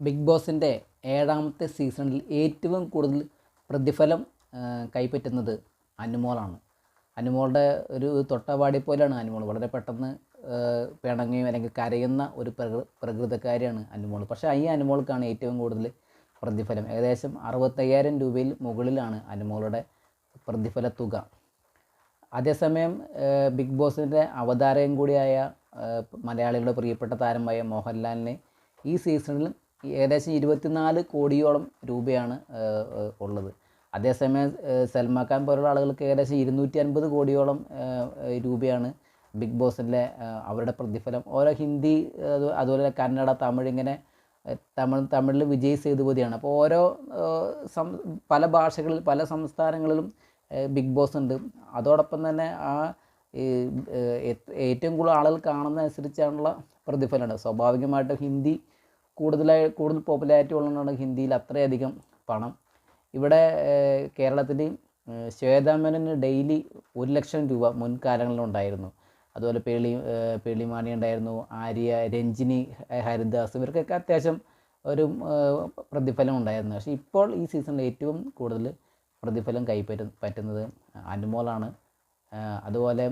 Big ബോസിൻ്റെ ഏഴാമത്തെ സീസണിൽ ഏറ്റവും കൂടുതൽ പ്രതിഫലം കൈപ്പറ്റുന്നത് അനുമോളാണ്. അനുമോളുടെ ഒരു തൊട്ടവാടി പോലെയാണ് അനുമോൾ. വളരെ പെട്ടെന്ന് പിണങ്ങുകയും അല്ലെങ്കിൽ കരയുന്ന ഒരു പ്രകൃതക്കാരിയാണ് അനുമോൾ. പക്ഷേ ഈ അനുമോൾക്കാണ് ഏറ്റവും കൂടുതൽ പ്രതിഫലം. ഏകദേശം 65,000 രൂപയിൽ മുകളിലാണ് അനുമോളുടെ പ്രതിഫല തുക. അതേസമയം ബിഗ് ബോസിൻ്റെ അവതാരകൻ കൂടിയായ മലയാളികളുടെ പ്രിയപ്പെട്ട താരമായ മോഹൻലാലിന് ഈ സീസണിൽ ഏകദേശം 24 കോടിയോളം രൂപയാണ് ഉള്ളത്. അതേസമയം സൽമാൻ ഖാൻ പോലുള്ള ആളുകൾക്ക് ഏകദേശം 250 കോടിയോളം രൂപയാണ് ബിഗ് ബോസിലെ അവരുടെ പ്രതിഫലം. ഓരോ ഹിന്ദി അതുപോലെ കന്നഡ, തമിഴ്, ഇങ്ങനെ തമിഴിൽ വിജയ് സേതുപതിയാണ്. അപ്പോൾ ഓരോ പല ഭാഷകളിൽ പല സംസ്ഥാനങ്ങളിലും ബിഗ് ബോസ് ഉണ്ട്. അതോടൊപ്പം തന്നെ ഏറ്റവും കൂടുതൽ ആളുകൾ കാണുന്നതനുസരിച്ചാണുള്ള പ്രതിഫലമുണ്ട്. സ്വാഭാവികമായിട്ടും ഹിന്ദി കൂടുതൽ പോപ്പുലാരിറ്റി ഉള്ളതുകൊണ്ടാണ് ഹിന്ദിയിൽ അത്രയധികം പണം. ഇവിടെ കേരളത്തിൽ ശ്വേതാ മേനോന് ഡെയിലി 1 ലക്ഷം രൂപ മുൻകാലങ്ങളിലുണ്ടായിരുന്നു. അതുപോലെ പേളിമാണി ഉണ്ടായിരുന്നു, ആര്യ, രഞ്ജിനി, ഹരിദാസ്, ഇവർക്കൊക്കെ അത്യാവശ്യം ഒരു പ്രതിഫലം ഉണ്ടായിരുന്നു. പക്ഷേ ഇപ്പോൾ ഈ സീസണിൽ ഏറ്റവും കൂടുതൽ പ്രതിഫലം പറ്റുന്നത് അനുമോളാണ്. അതുപോലെ